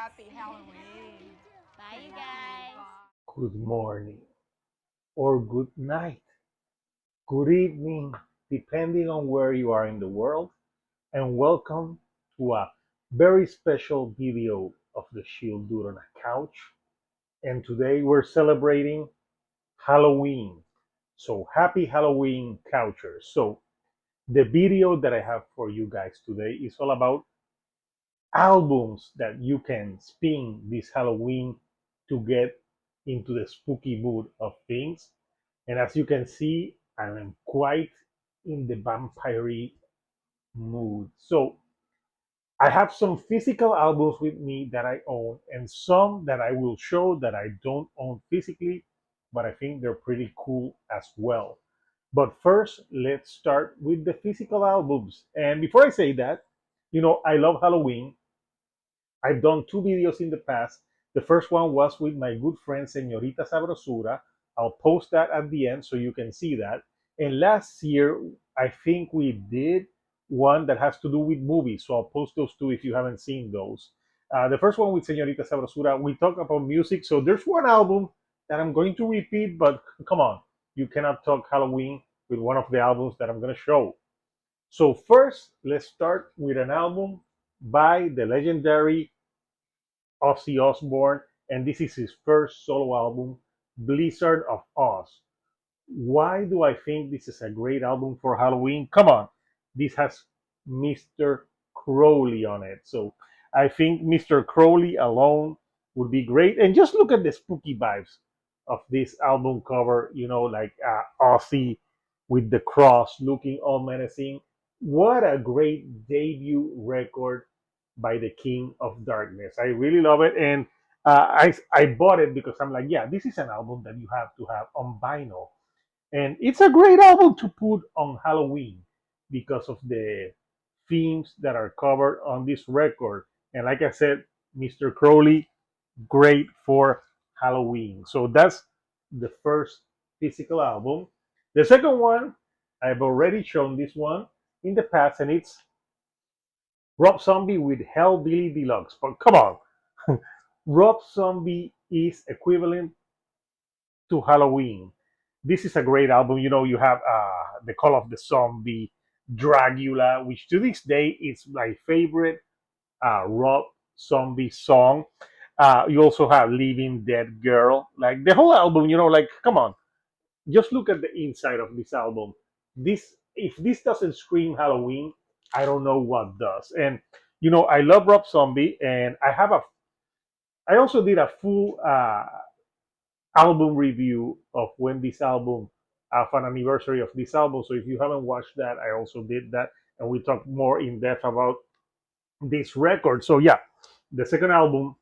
Happy Halloween. Bye, you guys. Good morning or good night, good evening, depending on where you are in the world, and welcome to a very special video of the Shield Dude on a Couch. And today we're celebrating Halloween. So happy Halloween, Couchers. So the video that I have for you guys today is all about albums that you can spin this Halloween to get into the spooky mood of things. And as you can see, I'm quite in the vampire mood. So I have some physical albums with me that I own and some that I will show that I don't own physically, but I think they're pretty cool as well. But first, let's start with the physical albums. And before I say that, I love Halloween. I've done two videos in the past. The first one was with my good friend Señorita Sabrosura. I'll post that at the end so you can see that. And last year, I think we did one that has to do with movies. So I'll post those two if you haven't seen those. The first one with Señorita Sabrosura, we talk about music. So there's one album that I'm going to repeat, but come on, you cannot talk Halloween with one of the albums that I'm going to show. So first, let's start with an album by the legendary Ozzy Osbourne, and this is his first solo album, Blizzard of Oz. Why do I think this is a great album for Halloween? Come on, this has Mr. Crowley on it. So I think Mr. Crowley alone would be great. And just look at the spooky vibes of this album cover, like Ozzy with the cross looking all menacing. What a great debut record by the King of Darkness. I really love it. And I bought it because I'm like, yeah, this is an album that you have to have on vinyl, and it's a great album to put on Halloween because of the themes that are covered on this record. And like I said, Mr. Crowley, great for Halloween. So that's the first physical album. The second one, I've already shown this one in the past, and it's Rob Zombie with Hellbilly Deluxe. But come on, Rob Zombie is equivalent to Halloween. This is a great album. You have The Call of the Zombie, Dracula, which to this day is my favorite Rob Zombie song. You also have Living Dead Girl. Like the whole album, like, come on, just look at the inside of this album. If this doesn't scream Halloween, I don't know what does. And I love Rob Zombie, and I also did a full album review of when this album of an anniversary of this album. So if you haven't watched that, I also did that, and we talked more in depth about this record. So yeah, the second album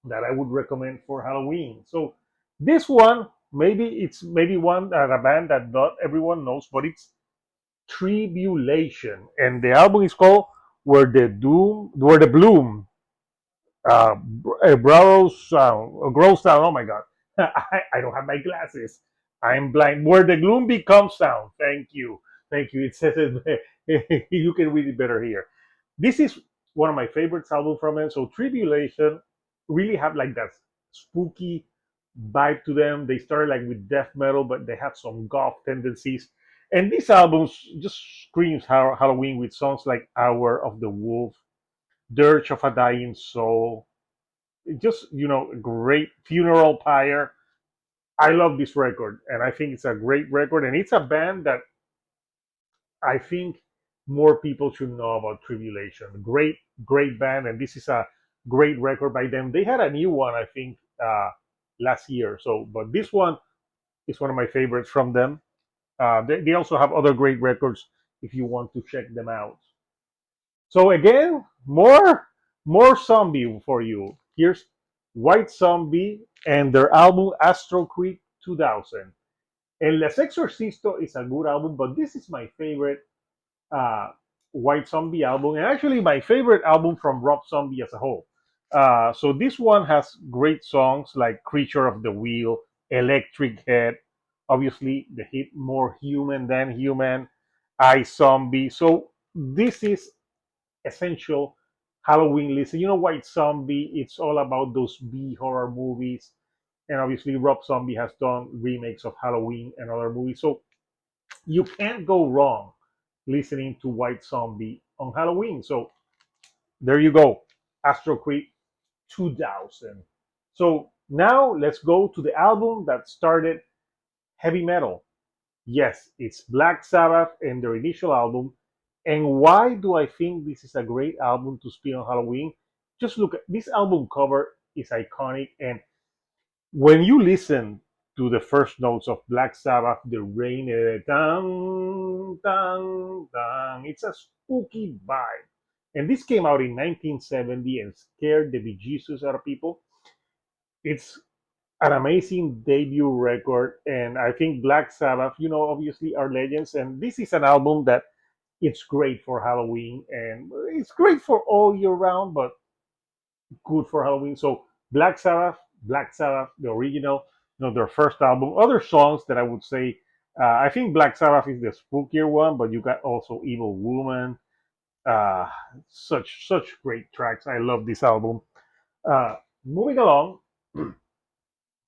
that I would recommend for Halloween. So this one, maybe one that a band that not everyone knows, but it's Tribulation, and the album is called Where the Bloom grows down. Oh my God, I don't have my glasses. I'm blind. Where the gloom becomes sound. Thank you. It says it. You can read it better here. This is one of my favorite albums from them. So Tribulation really have like that spooky vibe to them. They started like with death metal, but they have some goth tendencies. And this album just screams Halloween with songs like Hour of the Wolf, Dirge of a Dying Soul, just great funeral pyre. I love this record, and I think it's a great record, and it's a band that I think more people should know about. Tribulation, great band, and this is a great record by them. They had a new one, I think, last year. So but this one is one of my favorites from them. They also have other great records if you want to check them out. So again, more zombie for you. Here's White Zombie and their album Astro Creek 2000. El Les Exorcisto is a good album, but this is my favorite uh, White Zombie album, and actually my favorite album from Rob Zombie as a whole. So this one has great songs like Creature of the Wheel, Electric Head, obviously the hit More Human Than Human, I Zombie. So this is essential Halloween listen. You know, White Zombie, it's all about those B horror movies. And obviously, Rob Zombie has done remakes of Halloween and other movies. So you can't go wrong listening to White Zombie on Halloween. So there you go, Astro Creep 2000. So now let's go to the album that started heavy metal. Yes, it's Black Sabbath and their initial album. And why do I think this is a great album to spin on Halloween? Just look at this album cover is iconic, and when you listen to the first notes of Black Sabbath, the rain, dang, dang, dang, it's a spooky vibe. And this came out in 1970 and scared the bejesus out of people. It's an amazing debut record, and I think Black Sabbath, obviously are legends, and this is an album that it's great for Halloween, and it's great for all year round, but good for Halloween. So Black Sabbath, the original, their first album. Other songs that I would say, I think Black Sabbath is the spookier one, but you got also Evil Woman. Uh, such great tracks. I love this album. Uh, Moving along,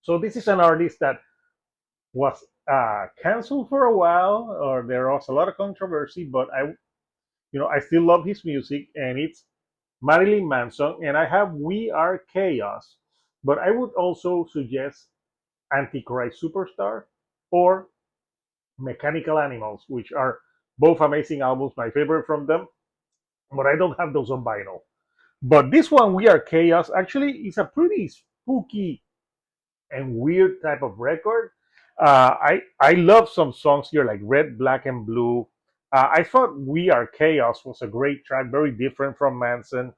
so this is an artist that was canceled for a while, or there was a lot of controversy, but I still love his music, and it's Marilyn Manson, and I have We Are Chaos, but I would also suggest Antichrist Superstar or Mechanical Animals, which are both amazing albums, my favorite from them, but I don't have those on vinyl. But this one, We Are Chaos, actually is a pretty spooky and weird type of record. I love some songs here like Red, Black, and Blue. I thought We Are Chaos was a great track, very different from Manson.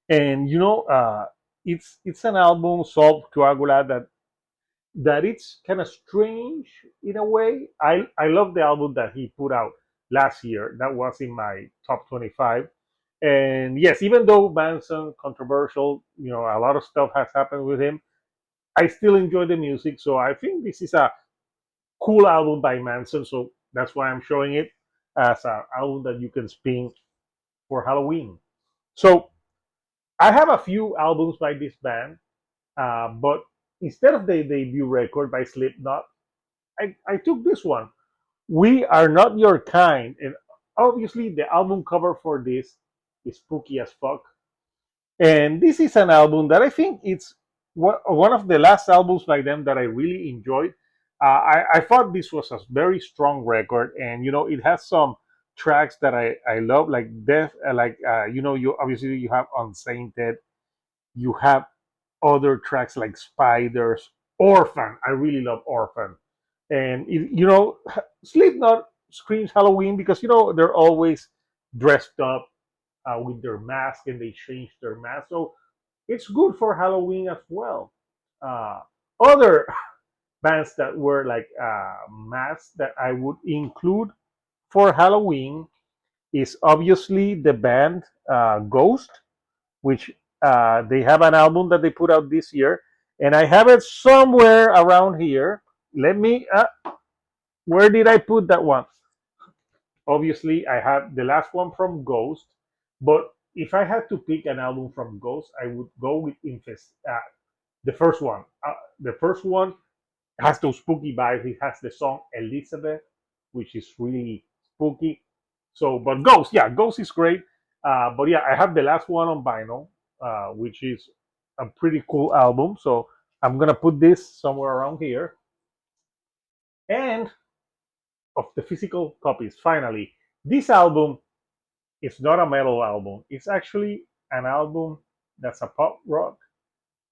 And it's an album, Solve Coagula, that it's kind of strange in a way. I love the album that he put out last year. That was in my top 25. And yes, even though Manson controversial, a lot of stuff has happened with him, I still enjoy the music. So I think this is a cool album by Manson. So that's why I'm showing it as an album that you can spin for Halloween. So I have a few albums by this band, but instead of the debut record by Slipknot, I took this one. We Are Not Your Kind. And obviously, the album cover for this is spooky as fuck. And this is an album that I think it's one of the last albums by them that I really enjoyed. I thought this was a very strong record, and it has some tracks that I love, like Death, you obviously you have Unsainted, you have other tracks like Spiders, Orphan. I really love Orphan, and Slipknot screams Halloween because they're always dressed up with their mask and they change their mask. So it's good for Halloween as well. Uh, Other bands that were like masks that I would include for Halloween is obviously the band Ghost, which they have an album that they put out this year, and I have it somewhere around here. Let me. Where did I put that one? Obviously, I have the last one from Ghost, but if I had to pick an album from Ghost, I would go with Infest. The first one. The first one has those spooky vibes. It has the song Elizabeth, which is really spooky. So, but Ghost, yeah, Ghost is great. But yeah, I have the last one on vinyl, which is a pretty cool album. So I'm gonna put this somewhere around here. And of the physical copies, finally, this album is not a metal album. It's actually an album that's a pop rock,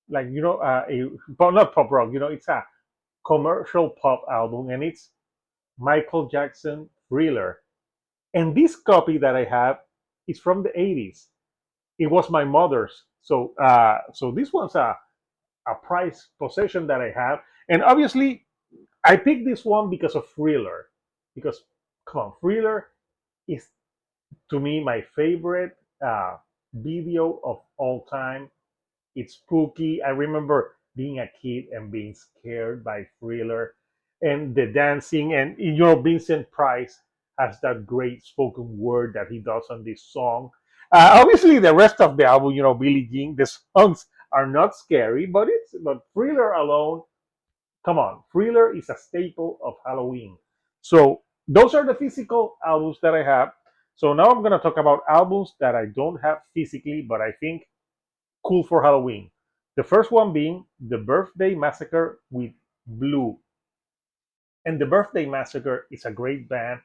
like not pop rock. It's a commercial pop album, and it's Michael Jackson Thriller. And this copy that I have is from the 80s. It was my mother's. So this one's a prized possession that I have. And obviously, I picked this one because of Thriller. Because, come on, Thriller is to me my favorite video of all time. It's spooky. I remember being a kid and being scared by Thriller and the dancing. And Vincent Price has that great spoken word that he does on this song. Obviously, the rest of the album, Billie Jean, the songs are not scary, but Thriller alone, come on, Thriller is a staple of Halloween. So those are the physical albums that I have. So now I'm gonna talk about albums that I don't have physically, but I think cool for Halloween. The first one being The Birthday Massacre with Blue. And The Birthday Massacre is a great band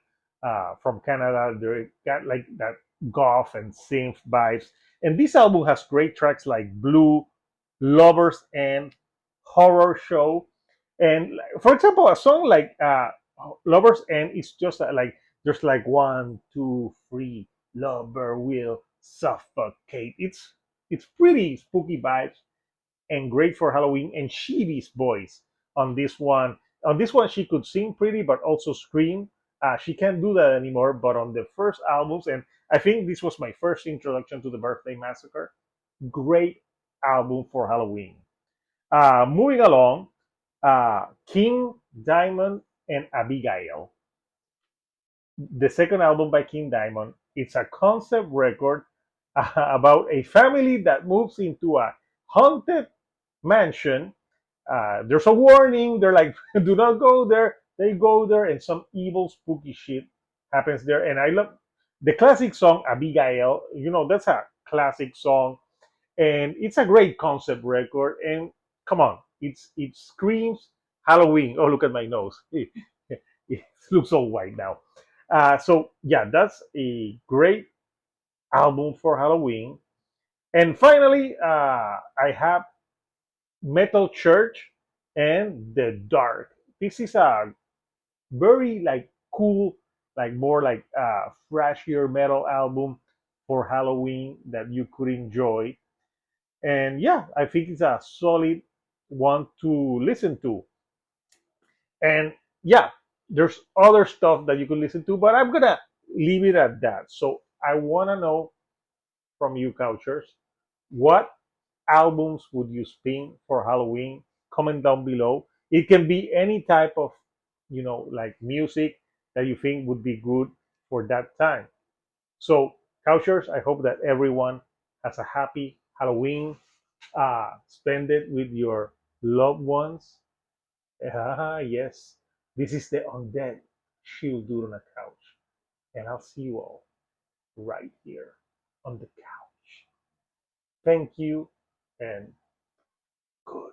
from Canada. They got like that goth and synth vibes. And this album has great tracks like Blue, Lovers, and Horror Show. And for example, a song like Lovers End is just like there's like one, two, three, lover will suffocate. It's pretty spooky vibes and great for Halloween. And Shibi's voice on this one. On this one, she could sing pretty, but also scream. She can't do that anymore. But on the first albums, and I think this was my first introduction to the Birthday Massacre. Great album for Halloween. Moving along, King Diamond and Abigail, the second album by King Diamond. It's a concept record about a family that moves into a haunted mansion. There's a warning. They're like, do not go there. They go there, and some evil, spooky shit happens there. And I love the classic song Abigail. That's a classic song, and it's a great concept record. And come on, it screams Halloween. Oh, look at my nose. It looks all white now. So yeah, that's a great album for Halloween. And finally, I have Metal Church and The Dark. This is a very like cool, like more like flashier metal album for Halloween that you could enjoy. And yeah, I think it's a solid one to listen to. And yeah, there's other stuff that you could listen to, but I'm gonna leave it at that. So I wanna know from you, Couchers, what albums would you spin for Halloween? Comment down below. It can be any type of, like music that you think would be good for that time. So, Couchers, I hope that everyone has a happy Halloween. Spend it with your loved ones. Ah, yes, this is the Undead Shield Dude on the couch. And I'll see you all right here on the couch. Thank you and good